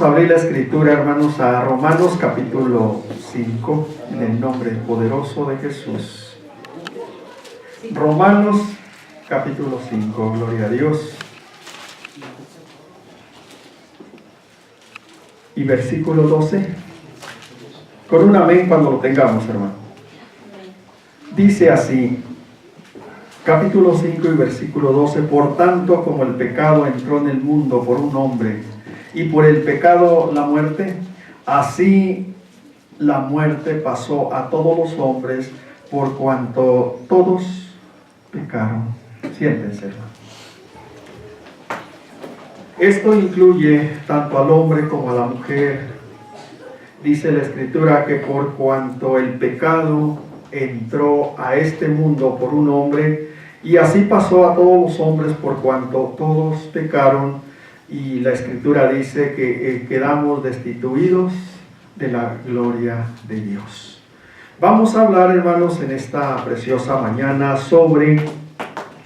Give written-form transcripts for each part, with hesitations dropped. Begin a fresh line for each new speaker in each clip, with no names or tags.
Abrir la escritura, hermanos, a Romanos capítulo 5, en el nombre poderoso de Jesús. Romanos capítulo 5, gloria a Dios. Y versículo 12. Con un amén cuando lo tengamos, hermano. Dice así, capítulo 5 y versículo 12. Por tanto, como el pecado entró en el mundo por un hombre, y por el pecado la muerte, así la muerte pasó a todos los hombres, por cuanto todos pecaron. Siéntense, hermano. Esto incluye tanto al hombre como a la mujer. Dice la Escritura que por cuanto el pecado entró a este mundo por un hombre, y así pasó a todos los hombres por cuanto todos pecaron, y la Escritura dice que quedamos destituidos de la gloria de Dios. Vamos a hablar, hermanos, en esta preciosa mañana sobre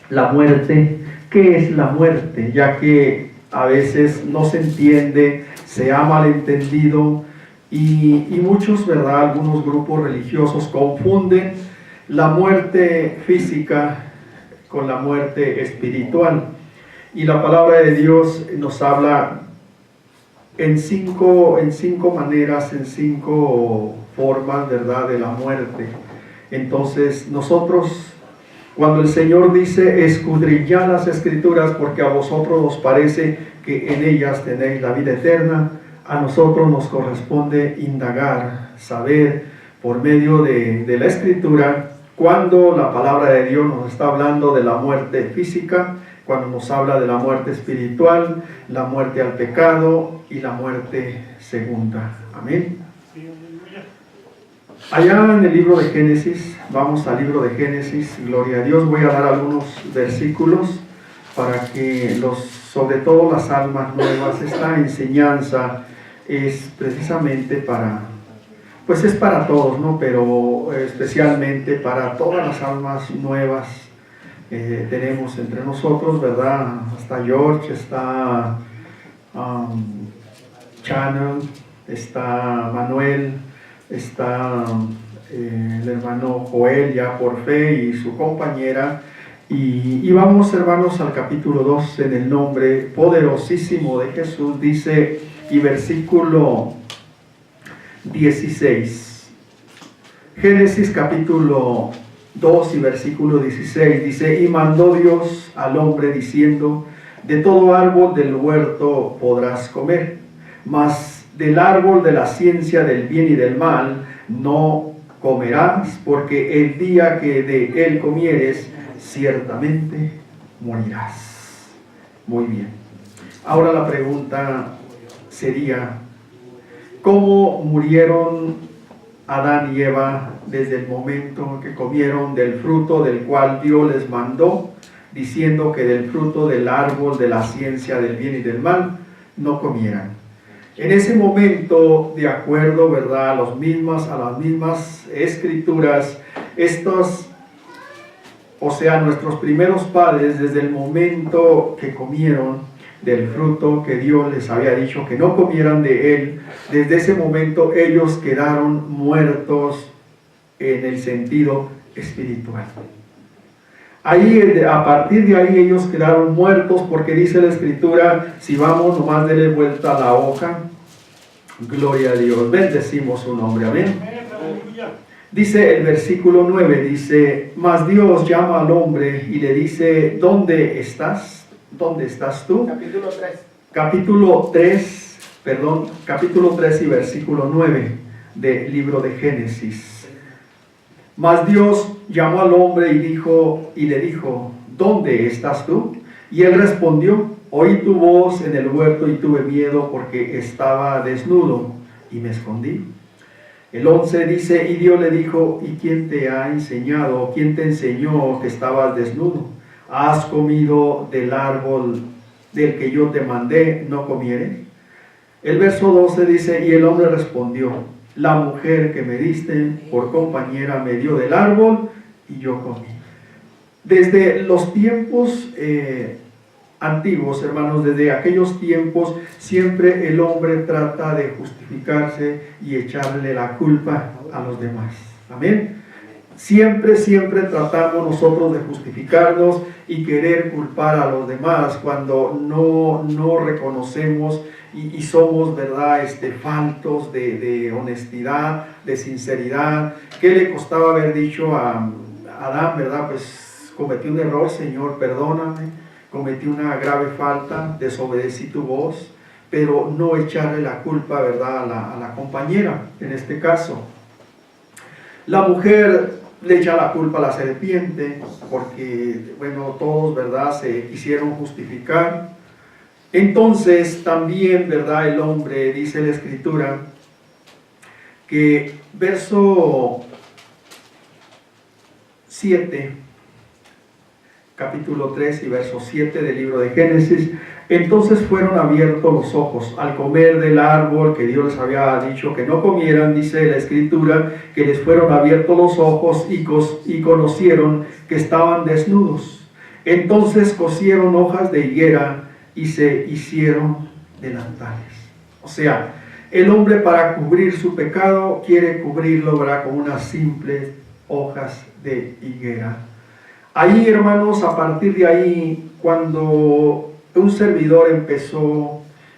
la muerte. ¿Qué es la muerte? Ya que a veces no se entiende, se ha malentendido y muchos, ¿verdad? Algunos grupos religiosos confunden la muerte física con la muerte espiritual. Y la palabra de Dios nos habla en cinco maneras, en cinco formas, ¿verdad?, de la muerte. Entonces, nosotros, cuando el Señor dice, escudriñad las Escrituras, porque a vosotros os parece que en ellas tenéis la vida eterna, a nosotros nos corresponde indagar, saber, por medio de la Escritura, cuando la palabra de Dios nos está hablando de la muerte física, cuando nos habla de la muerte espiritual, la muerte al pecado y la muerte segunda. Amén. Allá en el libro de Génesis, vamos al libro de Génesis, gloria a Dios, voy a dar algunos versículos para que sobre todo las almas nuevas, esta enseñanza es precisamente para, pues es para todos, ¿no? Pero especialmente para todas las almas nuevas. Tenemos entre nosotros, ¿verdad? Está George, está Channel, está Manuel, está el hermano Joel ya por fe y su compañera. Y vamos, hermanos, al capítulo 2 en el nombre poderosísimo de Jesús. Dice, y versículo 16. Génesis capítulo 2 y versículo 16 dice, y mandó Dios al hombre diciendo, de todo árbol del huerto podrás comer, mas del árbol de la ciencia del bien y del mal no comerás, porque el día que de él comieres, ciertamente morirás. Muy bien. Ahora la pregunta sería, ¿cómo murieron Adán y Eva desde el momento que comieron del fruto del cual Dios les mandó, diciendo que del fruto del árbol de la ciencia del bien y del mal no comieran? En ese momento, de acuerdo, ¿verdad?, a las mismas escrituras, nuestros primeros padres, desde el momento que comieron del fruto que Dios les había dicho que no comieran de él, desde ese momento ellos quedaron muertos en el sentido espiritual. Ahí, a partir de ahí ellos quedaron muertos, porque dice la Escritura, si vamos, nomás denle vuelta a la hoja, gloria a Dios, bendecimos su nombre, amén. Dice el versículo 9, dice, mas Dios llama al hombre y le dice, ¿dónde estás? ¿Dónde estás tú? Capítulo 3 y versículo 9 del libro de Génesis. Mas Dios llamó al hombre y le dijo, ¿dónde estás tú? Y él respondió, oí tu voz en el huerto y tuve miedo porque estaba desnudo y me escondí. El 11 dice, y Dios le dijo, ¿y quién te ha enseñado, quién te enseñó que estabas desnudo? ¿Has comido del árbol del que yo te mandé, no comieres? El verso 12 dice, y el hombre respondió, la mujer que me diste por compañera me dio del árbol y yo comí. Desde los tiempos antiguos, hermanos, desde aquellos tiempos, siempre el hombre trata de justificarse y echarle la culpa a los demás. Amén. Siempre tratamos nosotros de justificarnos y querer culpar a los demás cuando no reconocemos y somos, ¿verdad?, faltos de honestidad, de sinceridad. ¿Qué le costaba haber dicho a Adán, verdad? Pues cometí un error, Señor, perdóname, cometí una grave falta, desobedecí tu voz, pero no echarle la culpa, ¿verdad?, a la compañera, en este caso. La mujer le echa la culpa a la serpiente, porque, bueno, todos, ¿verdad?, se quisieron justificar. Entonces, también, ¿verdad?, el hombre, dice la Escritura, que verso 7, capítulo 3 y verso 7 del libro de Génesis, entonces fueron abiertos los ojos al comer del árbol que Dios les había dicho que no comieran, dice la Escritura, que les fueron abiertos los ojos y conocieron que estaban desnudos. Entonces cosieron hojas de higuera y se hicieron delantales. O sea, el hombre, para cubrir su pecado, quiere cubrirlo, ¿verdad?, con unas simples hojas de higuera. Ahí, hermanos, a partir de ahí, cuando un servidor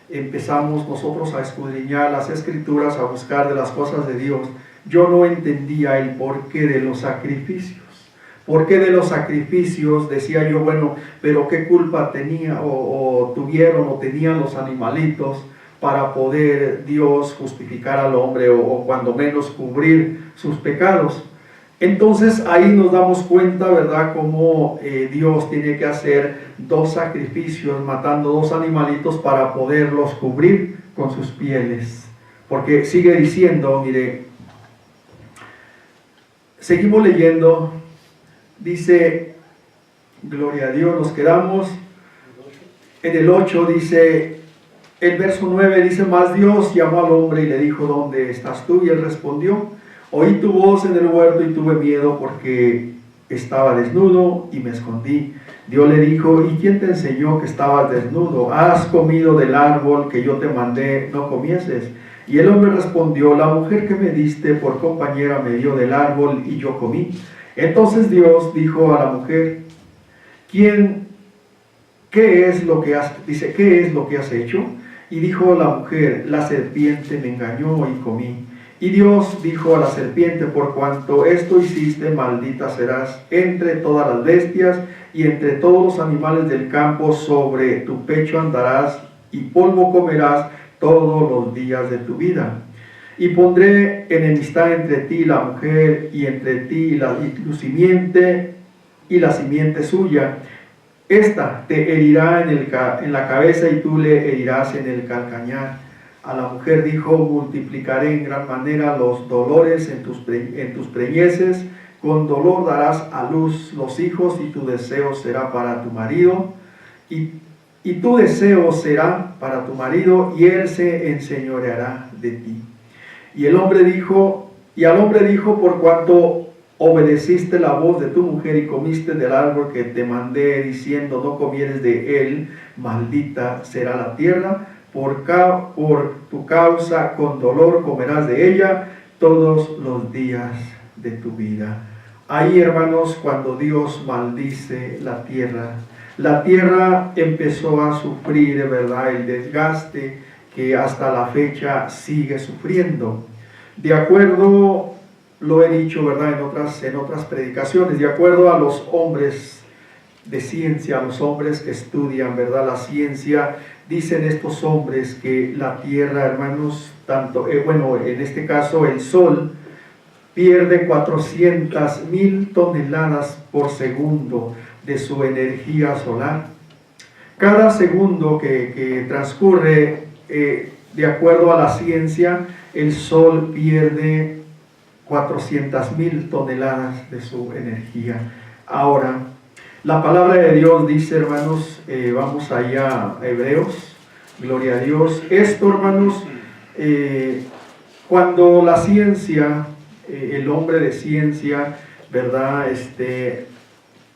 empezamos nosotros a escudriñar las Escrituras, a buscar de las cosas de Dios, yo no entendía el porqué de los sacrificios. ¿Por qué de los sacrificios? Decía yo, bueno, pero ¿qué culpa tenía o tuvieron o tenían los animalitos para poder Dios justificar al hombre o cuando menos cubrir sus pecados? Entonces ahí nos damos cuenta, ¿verdad?, cómo Dios tiene que hacer 2 sacrificios, matando 2 animalitos para poderlos cubrir con sus pieles. Porque sigue diciendo, mire, seguimos leyendo, dice, gloria a Dios, nos quedamos en el 8, dice, el verso 9 dice, mas Dios llamó al hombre y le dijo, ¿dónde estás tú? Y él respondió, oí tu voz en el huerto y tuve miedo porque estaba desnudo y me escondí. Dios le dijo, ¿y quién te enseñó que estabas desnudo? ¿Has comido del árbol que yo te mandé no comieses? Y el hombre respondió, la mujer que me diste por compañera me dio del árbol y yo comí. Entonces Dios dijo a la mujer, ¿qué es lo que has hecho? Y dijo la mujer, la serpiente me engañó y comí. Y Dios dijo a la serpiente, por cuanto esto hiciste, maldita serás entre todas las bestias y entre todos los animales del campo, sobre tu pecho andarás y polvo comerás todos los días de tu vida. Y pondré enemistad entre ti y la mujer, y entre ti y tu simiente y la simiente suya. Esta te herirá en la cabeza y tú le herirás en el calcañar. A la mujer dijo, multiplicaré en gran manera los dolores en tus preñeces, con dolor darás a luz los hijos, y tu deseo será para tu marido, y tu deseo será para tu marido, y él se enseñoreará de ti. Y al hombre dijo, por cuanto obedeciste la voz de tu mujer y comiste del árbol que te mandé, diciendo, no comieres de él, maldita será la tierra, por tu causa con dolor comerás de ella todos los días de tu vida. Ahí, hermanos, cuando Dios maldice la tierra empezó a sufrir, ¿verdad?, el desgaste que hasta la fecha sigue sufriendo. De acuerdo, lo he dicho, ¿verdad?, en otras predicaciones, de acuerdo a los hombres de ciencia, a los hombres que estudian, ¿verdad?, la ciencia, dicen estos hombres que la tierra, hermanos, en este caso el sol, pierde 400,000 toneladas por segundo de su energía solar. Cada segundo que transcurre, de acuerdo a la ciencia, el sol pierde 400,000 toneladas de su energía. Ahora, la palabra de Dios dice, hermanos, vamos allá a Hebreos, gloria a Dios. Esto, hermanos, cuando la ciencia, el hombre de ciencia, ¿verdad?,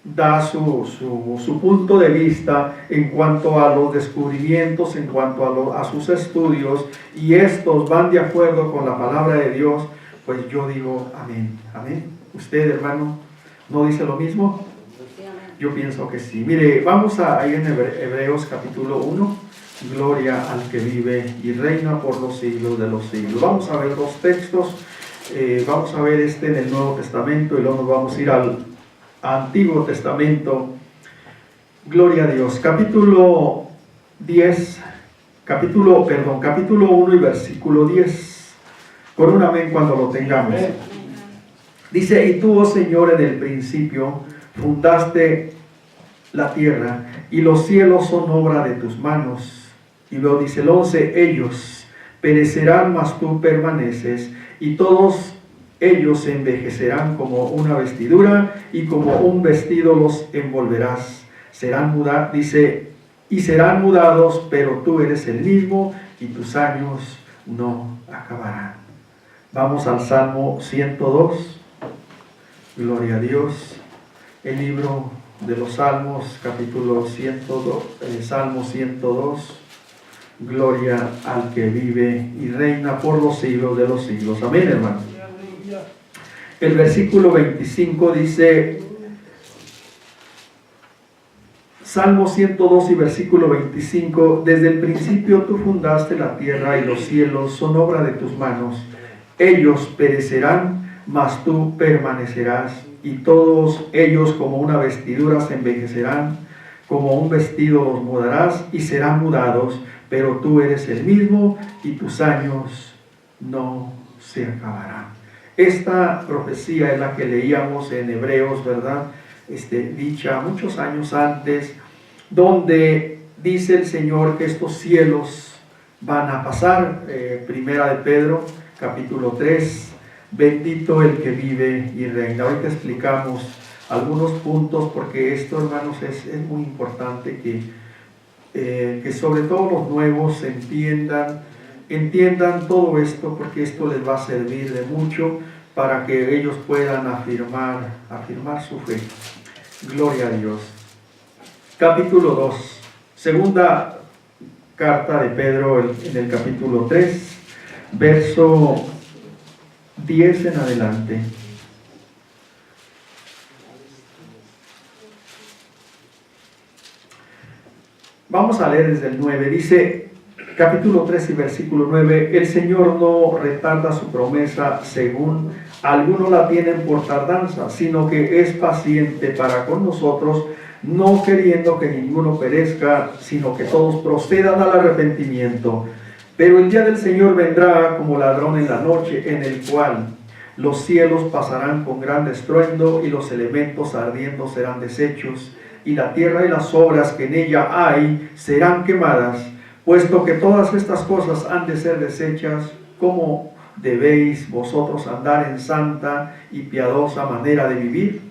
da su punto de vista en cuanto a los descubrimientos, en cuanto a sus estudios, y estos van de acuerdo con la palabra de Dios, pues yo digo amén, amén. ¿Usted, hermano, no dice lo mismo? Yo pienso que sí. Mire, vamos a ir en Hebreos capítulo 1, gloria al que vive y reina por los siglos de los siglos. Vamos a ver dos textos, vamos a ver este en el Nuevo Testamento y luego nos vamos a ir al Antiguo Testamento. Gloria a Dios. Capítulo 1 y versículo 10. Con un amén cuando lo tengamos. Dice: y tú, oh Señor, en el principio fundaste la tierra, y los cielos son obra de tus manos. Y luego dice el 11: ellos perecerán, mas tú permaneces, y todos ellos se envejecerán como una vestidura, y como un vestido los envolverás. Serán mudados, pero tú eres el mismo, y tus años no acabarán. Vamos al Salmo 102. Gloria a Dios. El libro de los Salmos, capítulo 102, Salmo 102. Gloria al que vive y reina por los siglos de los siglos. Amén, hermano. El versículo 25 dice, Salmo 102 y versículo 25: desde el principio tú fundaste la tierra, y los cielos son obra de tus manos. Ellos perecerán, mas tú permanecerás, y todos ellos como una vestidura se envejecerán, como un vestido los mudarás, y serán mudados, pero tú eres el mismo, y tus años no se acabarán. Esta profecía es la que leíamos en Hebreos, ¿verdad? Dicha muchos años antes, donde dice el Señor que estos cielos van a pasar. Primera de Pedro, capítulo 3, bendito el que vive y reina. Ahorita explicamos algunos puntos, porque esto, hermanos, es muy importante que sobre todo los nuevos entiendan todo esto, porque esto les va a servir de mucho para que ellos puedan afirmar su fe. Gloria a Dios. Capítulo 2, segunda carta de Pedro, en el capítulo 3, verso 10 en adelante. Vamos a leer desde el 9. Dice, capítulo 3 y versículo 9: el Señor no retarda su promesa, según algunos la tienen por tardanza, sino que es paciente para con nosotros, no queriendo que ninguno perezca, sino que todos procedan al arrepentimiento. Pero el día del Señor vendrá como ladrón en la noche, en el cual los cielos pasarán con gran estruendo, y los elementos ardiendo serán deshechos, y la tierra y las obras que en ella hay serán quemadas. Puesto que todas estas cosas han de ser deshechas, ¿cómo debéis vosotros andar en santa y piadosa manera de vivir?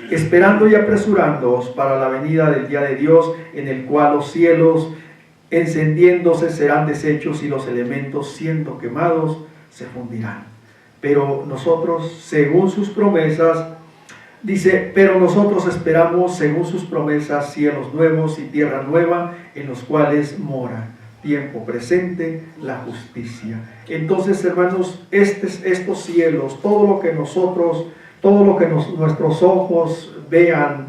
Esperando y apresurándoos para la venida del día de Dios, en el cual los cielos encendiéndose serán deshechos, y los elementos siendo quemados se fundirán. Pero nosotros, según sus promesas, dice, pero nosotros esperamos según sus promesas cielos nuevos y tierra nueva, en los cuales mora tiempo presente la justicia. Entonces, hermanos, estos cielos, todo lo que nuestros ojos vean,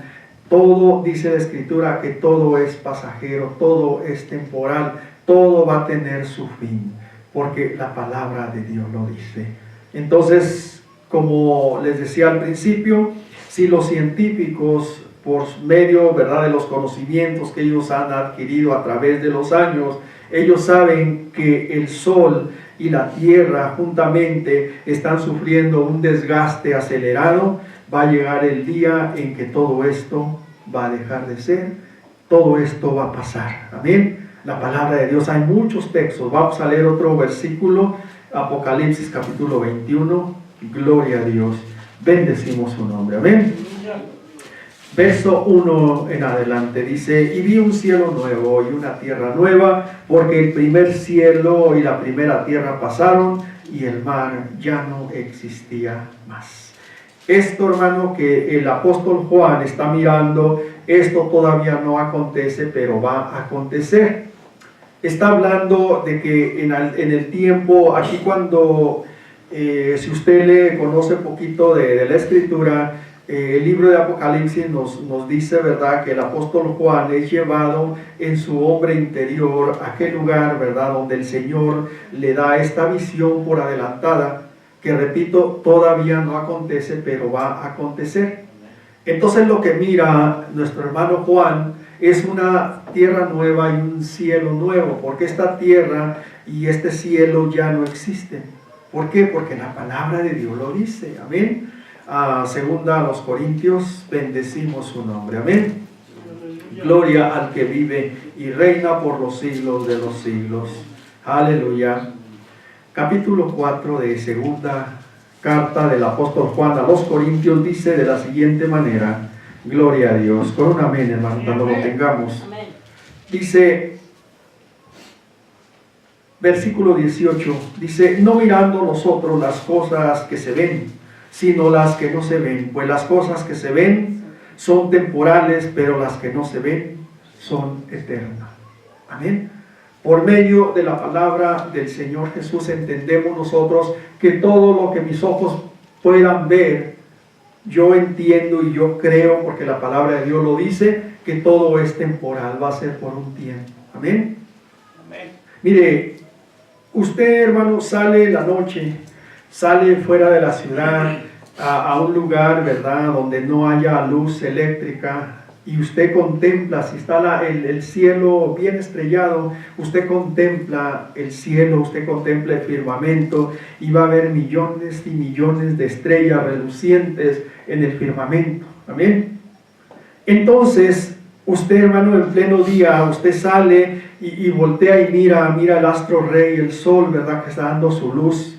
todo, dice la Escritura, que todo es pasajero, todo es temporal, todo va a tener su fin, porque la palabra de Dios lo dice. Entonces, como les decía al principio, si los científicos, por medio, ¿verdad?, de los conocimientos que ellos han adquirido a través de los años, ellos saben que el sol y la tierra juntamente están sufriendo un desgaste acelerado, va a llegar el día en que todo esto va a dejar de ser, todo esto va a pasar. Amén. La palabra de Dios, hay muchos textos. Vamos a leer otro versículo, Apocalipsis capítulo 21. Gloria a Dios. Bendecimos su nombre. Amén. Verso 1 en adelante dice: y vi un cielo nuevo y una tierra nueva, porque el primer cielo y la primera tierra pasaron, y el mar ya no existía más. esto, hermano, que el apóstol Juan está mirando, esto todavía no acontece, pero va a acontecer. Está hablando de que en el tiempo, aquí cuando, si usted le conoce un poquito de la escritura, el libro de Apocalipsis nos dice, ¿verdad?, que el apóstol Juan es llevado en su hombre interior a aquel lugar, ¿verdad?, donde el Señor le da esta visión por adelantada, que repito, todavía no acontece, pero va a acontecer. Entonces lo que mira nuestro hermano Juan es una tierra nueva y un cielo nuevo, porque esta tierra y este cielo ya no existen. ¿Por qué? Porque la palabra de Dios lo dice, amén. Segunda a los Corintios, bendecimos su nombre, amén. Gloria al que vive y reina por los siglos de los siglos, aleluya. Capítulo 4 de segunda carta del apóstol Juan a los Corintios dice de la siguiente manera, gloria a Dios, con un amén, hermano, cuando lo tengamos. Dice, versículo 18, dice, no mirando nosotros las cosas que se ven, sino las que no se ven, pues las cosas que se ven son temporales, pero las que no se ven son eternas. Amén. Por medio de la palabra del Señor Jesús entendemos nosotros que todo lo que mis ojos puedan ver, yo entiendo y yo creo, porque la palabra de Dios lo dice, que todo es temporal, va a ser por un tiempo. Amén. Amén. Mire, usted, hermano, sale la noche, sale fuera de la ciudad a un lugar, ¿verdad?, donde no haya luz eléctrica, y usted contempla, si está el cielo bien estrellado, usted contempla el cielo, usted contempla el firmamento, y va a haber millones y millones de estrellas relucientes en el firmamento. Amén. Entonces, usted, hermano, en pleno día, usted sale y voltea y mira el astro rey, el sol, ¿verdad?, que está dando su luz.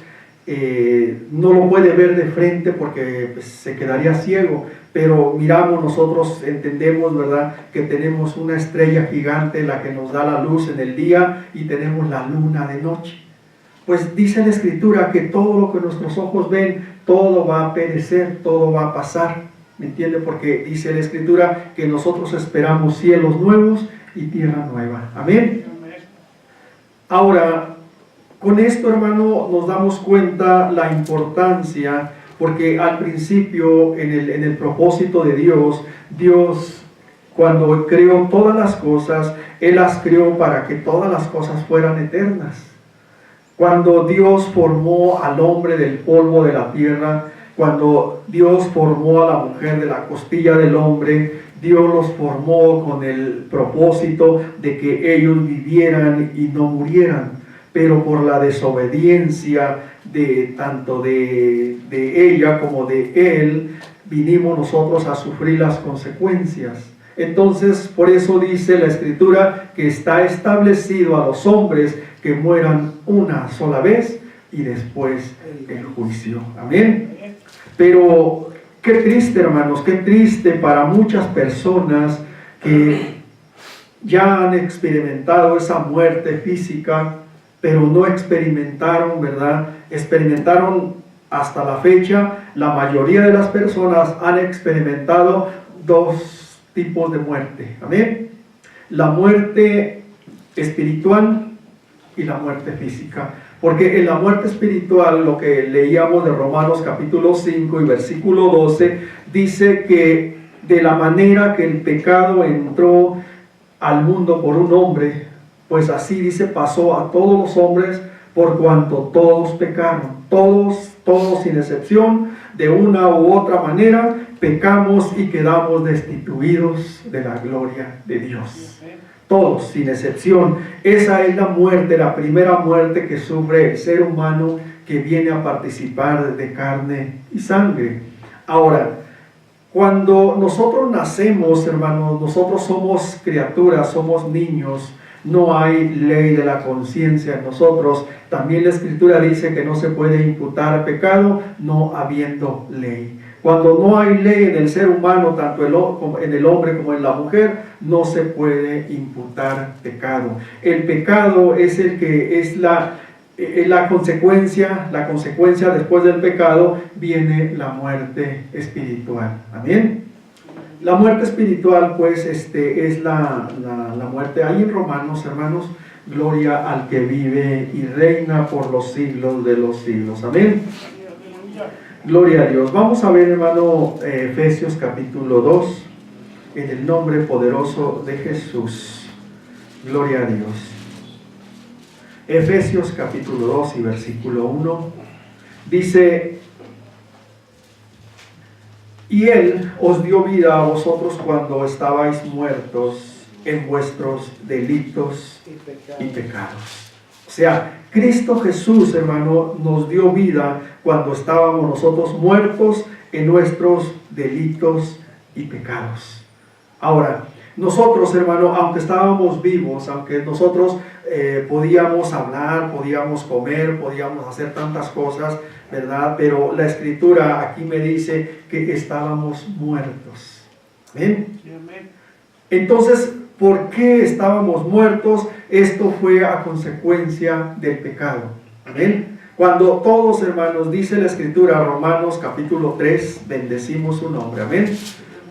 No lo puede ver de frente porque pues, se quedaría ciego, pero miramos nosotros, entendemos, ¿verdad?, que tenemos una estrella gigante, la que nos da la luz en el día, y tenemos la luna de noche. Pues dice la Escritura que todo lo que nuestros ojos ven, todo va a perecer, todo va a pasar, ¿me entiende? Porque dice la Escritura que nosotros esperamos cielos nuevos y tierra nueva. Amén. Ahora, con esto, hermano, nos damos cuenta la importancia, porque al principio, en el propósito de Dios, Dios, cuando creó todas las cosas, Él las creó para que todas las cosas fueran eternas. Cuando Dios formó al hombre del polvo de la tierra, cuando Dios formó a la mujer de la costilla del hombre, Dios los formó con el propósito de que ellos vivieran y no murieran. Pero por la desobediencia tanto de ella como de él, vinimos nosotros a sufrir las consecuencias. Entonces, por eso dice la Escritura que está establecido a los hombres que mueran una sola vez y después el juicio. Amén. Pero qué triste, hermanos, qué triste para muchas personas que ya han experimentado esa muerte física, pero no experimentaron, ¿verdad? Experimentaron hasta la fecha, la mayoría de las personas han experimentado dos tipos de muerte. Amén. La muerte espiritual y la muerte física. Porque en la muerte espiritual, lo que leíamos de Romanos capítulo 5 y versículo 12, dice que de la manera que el pecado entró al mundo por un hombre, pues así dice, pasó a todos los hombres por cuanto todos pecaron. Todos sin excepción, de una u otra manera, pecamos y quedamos destituidos de la gloria de Dios. Todos, sin excepción. Esa es la muerte, la primera muerte que sufre el ser humano que viene a participar de carne y sangre. Ahora, cuando nosotros nacemos, hermanos, nosotros somos criaturas, somos niños. No hay ley de la conciencia en nosotros. También la Escritura dice que no se puede imputar pecado no habiendo ley. Cuando no hay ley en el ser humano, tanto en el hombre como en la mujer, no se puede imputar pecado. El pecado es la consecuencia después del pecado viene la muerte espiritual. Amén. La muerte espiritual, pues, es la muerte. Ahí en Romanos, hermanos, gloria al que vive y reina por los siglos de los siglos. Amén. Gloria a Dios. Vamos a ver, hermano, Efesios capítulo 2, en el nombre poderoso de Jesús. Gloria a Dios. Efesios capítulo 2 y versículo 1 dice: y Él os dio vida a vosotros cuando estabais muertos en vuestros delitos y pecados. O sea, Cristo Jesús, hermano, nos dio vida cuando estábamos nosotros muertos en nuestros delitos y pecados. Ahora, nosotros, hermano, aunque estábamos vivos, aunque nosotros podíamos hablar, podíamos comer, podíamos hacer tantas cosas, ¿verdad? Pero la Escritura aquí me dice que estábamos muertos. ¿Amén? Entonces, ¿por qué estábamos muertos? Esto fue a consecuencia del pecado. ¿Amén? Cuando todos, hermanos, dice la Escritura, Romanos capítulo 3, bendecimos su nombre. Amén.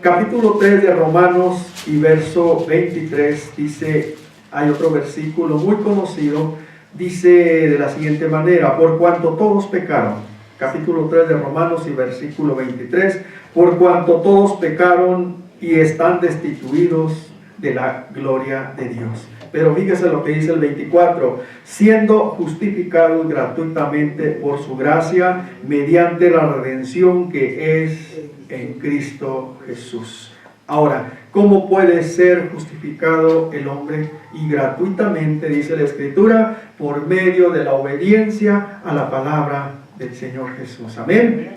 Capítulo 3 de Romanos y verso 23 dice, hay otro versículo muy conocido, dice de la siguiente manera: por cuanto todos pecaron. Capítulo 3 de Romanos y versículo 23, por cuanto todos pecaron y están destituidos de la gloria de Dios. Pero fíjese lo que dice el 24: siendo justificados gratuitamente por su gracia, mediante la redención que es en Cristo Jesús. Ahora, ¿cómo puede ser justificado el hombre? Y gratuitamente, dice la Escritura, por medio de la obediencia a la palabra del Señor Jesús. Amén.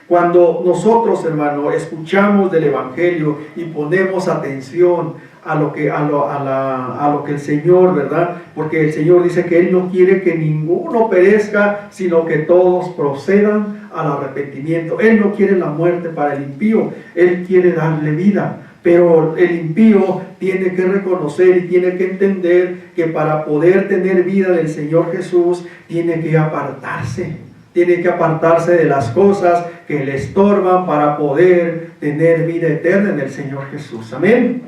Cuando nosotros, hermano, escuchamos del Evangelio y ponemos atención a lo que el Señor, ¿verdad? Porque el Señor dice que Él no quiere que ninguno perezca, sino que todos procedan al arrepentimiento. Él no quiere la muerte para el impío, Él quiere darle vida. Pero el impío tiene que reconocer y tiene que entender que para poder tener vida del Señor Jesús, tiene que apartarse de las cosas que le estorban para poder tener vida eterna en el Señor Jesús. Amén.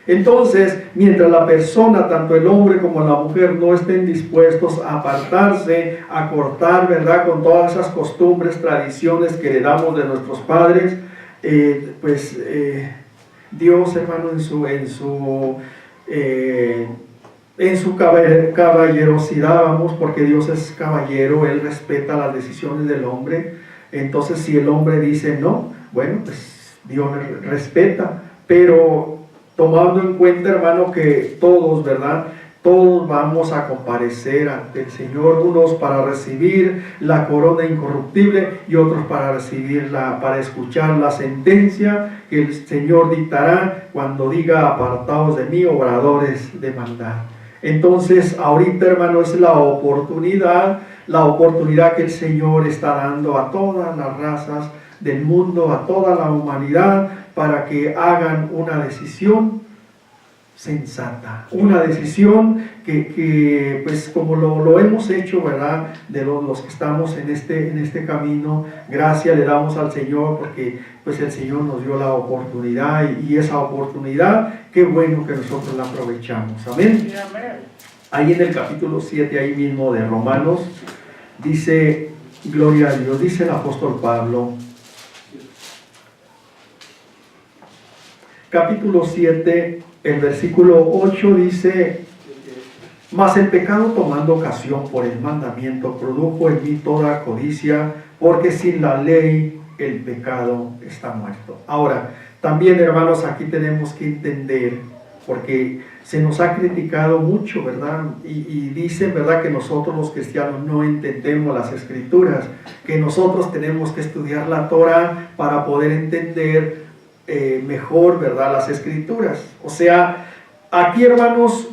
Entonces, mientras la persona, tanto el hombre como la mujer, no estén dispuestos a apartarse, a cortar, ¿verdad?, con todas esas costumbres, tradiciones que heredamos de nuestros padres, Dios, hermano, en su caballerosidad, vamos, porque Dios es caballero, Él respeta las decisiones del hombre. Entonces, si el hombre dice no, bueno, pues Dios respeta, pero tomando en cuenta, hermano, que todos, ¿verdad?, todos vamos a comparecer ante el Señor, unos para recibir la corona incorruptible y otros para escuchar la sentencia que el Señor dictará cuando diga: apartaos de mí, obradores de maldad. Entonces, ahorita, hermano, es la oportunidad que el Señor está dando a todas las razas del mundo, a toda la humanidad, para que hagan una decisión sensata, una decisión que pues como lo hemos hecho, ¿verdad?, de los que estamos en este camino. Gracias le damos al Señor porque pues el Señor nos dio la oportunidad, y esa oportunidad, qué bueno que nosotros la aprovechamos. Amén. Ahí en el capítulo 7, ahí mismo de Romanos, dice, gloria a Dios, dice el apóstol Pablo, capítulo 7, el versículo 8 dice: mas el pecado, tomando ocasión por el mandamiento, produjo en mí toda codicia, porque sin la ley el pecado está muerto. Ahora, también, hermanos, aquí tenemos que entender, porque se nos ha criticado mucho, ¿verdad? Y dicen, ¿verdad?, que nosotros los cristianos no entendemos las Escrituras, que nosotros tenemos que estudiar la Torah para poder entender mejor, ¿verdad?, las Escrituras. O sea, aquí, hermanos,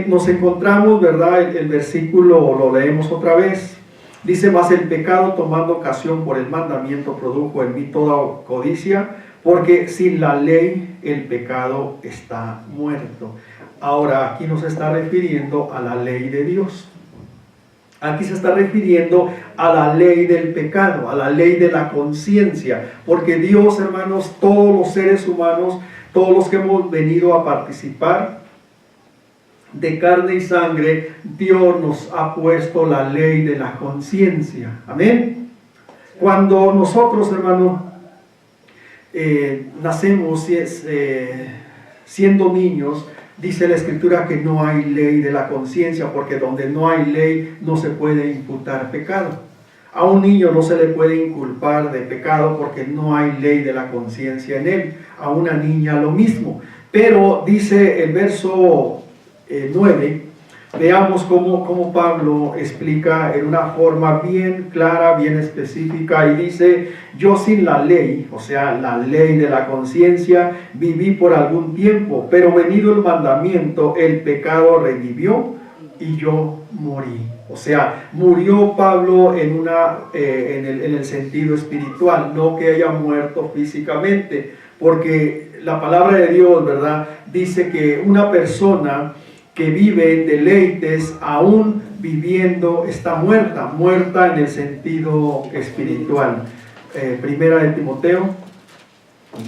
nos encontramos, ¿verdad?, el versículo, lo leemos otra vez. Dice: mas el pecado, tomando ocasión por el mandamiento, produjo en mí toda codicia, porque sin la ley el pecado está muerto. Ahora, aquí nos está refiriendo a la ley de Dios. Aquí se está refiriendo a la ley del pecado, a la ley de la conciencia, porque Dios, hermanos, todos los seres humanos, todos los que hemos venido a participar de carne y sangre, Dios nos ha puesto la ley de la conciencia. Amén. Cuando nosotros, hermanos, nacemos siendo niños, dice la Escritura que no hay ley de la conciencia, porque donde no hay ley no se puede imputar pecado. A un niño no se le puede inculpar de pecado porque no hay ley de la conciencia en él. A una niña lo mismo. Pero dice el verso 9, veamos cómo Pablo explica en una forma bien clara, bien específica, y dice: yo sin la ley, o sea, la ley de la conciencia, viví por algún tiempo, pero venido el mandamiento, el pecado revivió y yo morí. O sea, murió Pablo en el sentido espiritual, no que haya muerto físicamente, porque la palabra de Dios, ¿verdad?, dice que una persona que vive en deleites, aún viviendo, está muerta en el sentido espiritual. Primera de Timoteo,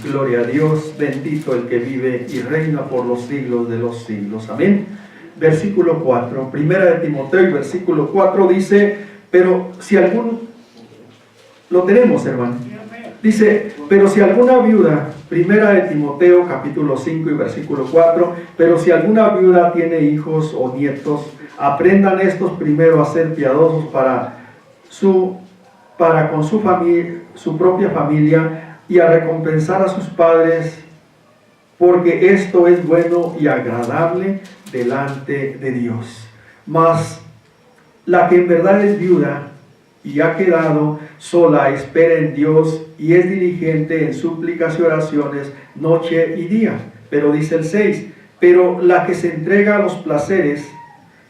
gloria a Dios, bendito el que vive y reina por los siglos de los siglos. Amén. Versículo 4, primera de Timoteo, versículo 4 dice: pero si lo tenemos, hermano. Dice: pero si alguna viuda, primera de Timoteo capítulo 5 y versículo 4, pero si alguna viuda tiene hijos o nietos, aprendan estos primero a ser piadosos para con su familia, su propia familia, y a recompensar a sus padres, porque esto es bueno y agradable delante de Dios. Mas la que en verdad es viuda y ha quedado sola, espera en Dios y es diligente en súplicas y oraciones noche y día. Pero dice el 6, pero la que se entrega a los placeres,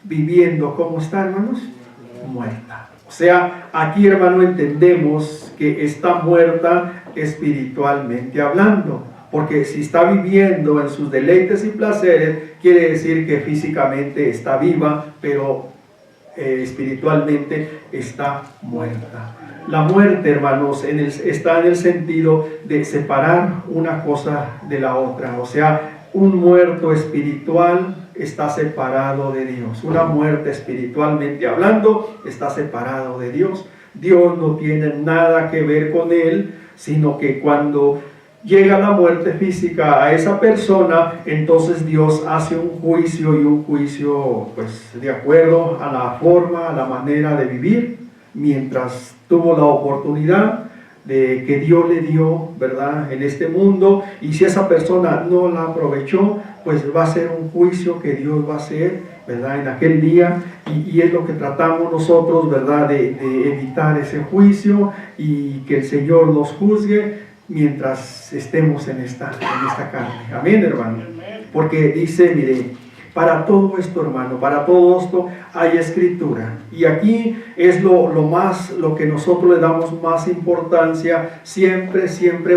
viviendo, ¿cómo está, hermanos? Muerta. O sea, aquí, hermano, entendemos que está muerta espiritualmente hablando, porque si está viviendo en sus deleites y placeres, quiere decir que físicamente está viva, pero espiritualmente está muerta. La muerte, hermanos, está en el sentido de separar una cosa de la otra. O sea, un muerto espiritual está separado de Dios. Una muerte espiritualmente hablando está separado de Dios. Dios no tiene nada que ver con él, sino que cuando llega la muerte física a esa persona, entonces Dios hace un juicio, y un juicio pues de acuerdo a la forma, a la manera de vivir, mientras tuvo la oportunidad de que Dios le dio, ¿verdad?, en este mundo. Y si esa persona no la aprovechó, pues va a ser un juicio que Dios va a hacer, ¿verdad?, en aquel día. Y es lo que tratamos nosotros, ¿verdad?, de evitar ese juicio y que el Señor nos juzgue mientras estemos en esta carne. Amén, hermano. Porque dice, mire, para todo esto, hermano, para todo esto hay escritura. Y aquí es lo que nosotros le damos más importancia, siempre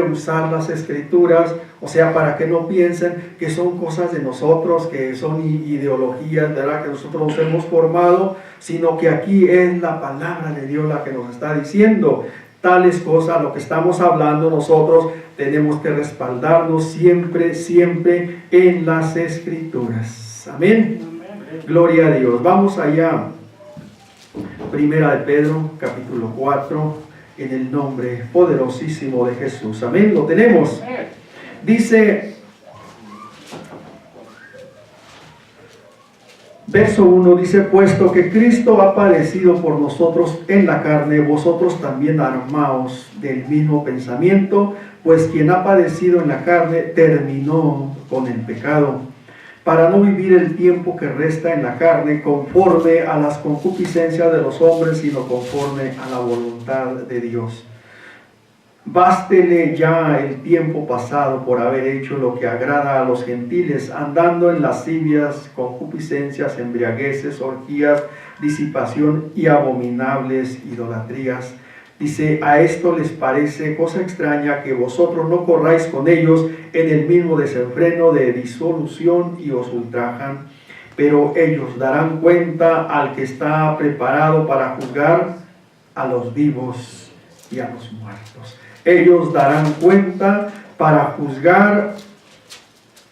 usar las escrituras, o sea, para que no piensen que son cosas de nosotros, que son ideologías, ¿verdad?, que nosotros nos hemos formado, sino que aquí es la palabra de Dios la que nos está diciendo tales cosas. Lo que estamos hablando nosotros tenemos que respaldarnos siempre en las escrituras. Amén. Gloria a Dios. Vamos allá. Primera de Pedro, capítulo 4, en el nombre poderosísimo de Jesús. Amén. Lo tenemos. Dice, verso 1, dice: puesto que Cristo ha padecido por nosotros en la carne, vosotros también armaos del mismo pensamiento, pues quien ha padecido en la carne terminó con el pecado, para no vivir el tiempo que resta en la carne conforme a las concupiscencias de los hombres, sino conforme a la voluntad de Dios. Bástele ya el tiempo pasado por haber hecho lo que agrada a los gentiles, andando en lascivias, concupiscencias, embriagueces, orgías, disipación y abominables idolatrías. Dice: a esto les parece cosa extraña que vosotros no corráis con ellos en el mismo desenfreno de disolución, y os ultrajan, pero ellos darán cuenta al que está preparado para juzgar a los vivos y a los muertos. Ellos darán cuenta para juzgar,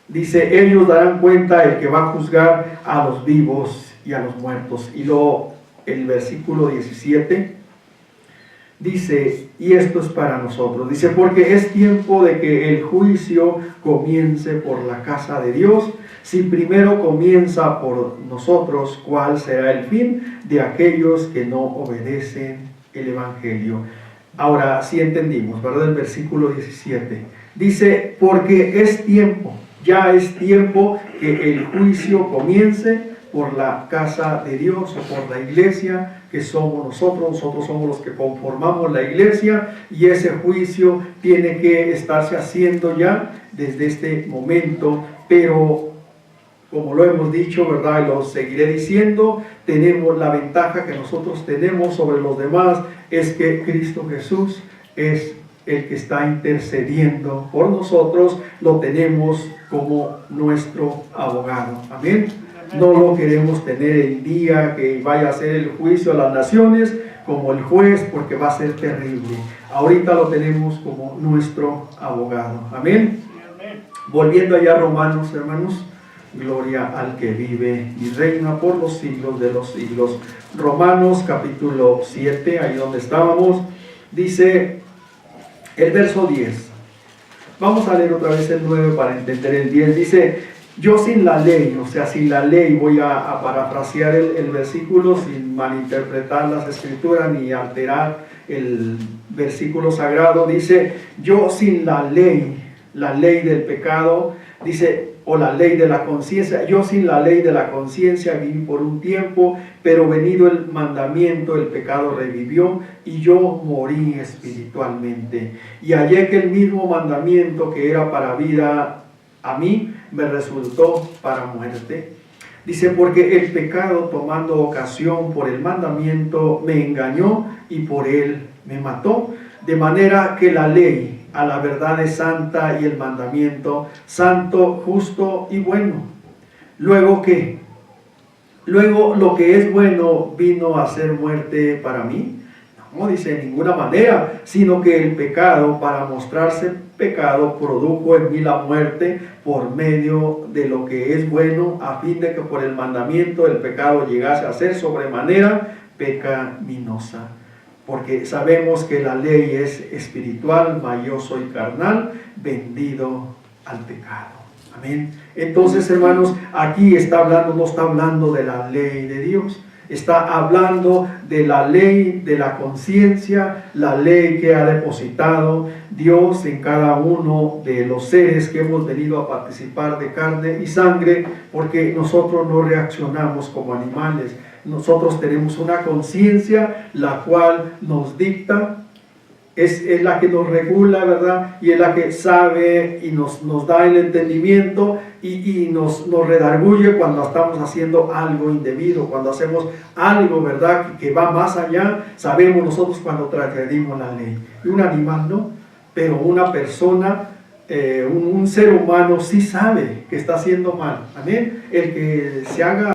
dice, ellos darán cuenta el que va a juzgar a los vivos y a los muertos. Y luego el versículo 17 dice, y esto es para nosotros, dice, porque es tiempo de que el juicio comience por la casa de Dios. Si primero comienza por nosotros, ¿cuál será el fin de aquellos que no obedecen el Evangelio? Ahora sí entendimos, ¿verdad? El versículo 17 dice, porque es tiempo, ya es tiempo que el juicio comience por la casa de Dios o por la iglesia que somos nosotros somos los que conformamos la iglesia, y ese juicio tiene que estarse haciendo ya desde este momento, pero como lo hemos dicho, ¿verdad? Y lo seguiré diciendo, tenemos la ventaja que nosotros tenemos sobre los demás, es que Cristo Jesús es el que está intercediendo por nosotros, lo tenemos como nuestro abogado. Amén. No lo queremos tener el día que vaya a hacer el juicio a las naciones como el juez, porque va a ser terrible. Ahorita lo tenemos como nuestro abogado. Amén. Volviendo allá a Romanos, hermanos, gloria al que vive y reina por los siglos de los siglos. Romanos capítulo 7, ahí donde estábamos, dice el verso 10. Vamos a leer otra vez el 9 para entender el 10. Dice, yo sin la ley, o sea, sin la ley, voy a parafrasear el versículo sin malinterpretar las escrituras ni alterar el versículo sagrado. Dice, yo sin la ley del pecado, dice, o la ley de la conciencia, yo sin la ley de la conciencia viví por un tiempo, pero venido el mandamiento, el pecado revivió y yo morí espiritualmente. Y hallé que el mismo mandamiento que era para vida a mí, me resultó para muerte. Dice, porque el pecado, tomando ocasión por el mandamiento, me engañó y por él me mató. De manera que la ley a la verdad es santa y el mandamiento santo, justo y bueno. Luego, ¿qué? Luego, lo que es bueno vino a ser muerte para mí. No dice de ninguna manera, sino que el pecado, para mostrarse pecado, produjo en mí la muerte por medio de lo que es bueno, a fin de que por el mandamiento el pecado llegase a ser sobremanera pecaminosa. Porque sabemos que la ley es espiritual, mas yo soy carnal, vendido al pecado. Amén. Entonces, hermanos, aquí está hablando, no está hablando de la ley de Dios. Está hablando de la ley de la conciencia, la ley que ha depositado Dios en cada uno de los seres que hemos venido a participar de carne y sangre, porque nosotros no reaccionamos como animales. Nosotros tenemos una conciencia la cual nos dicta, es la que nos regula, ¿verdad? Y es la que sabe y nos da el entendimiento y nos redarguye cuando estamos haciendo algo indebido, cuando hacemos algo, ¿verdad? Que va más allá. Sabemos nosotros cuando transgredimos la ley. Y un animal no, pero una persona, un ser humano sí sabe que está haciendo mal. Amén. El que se haga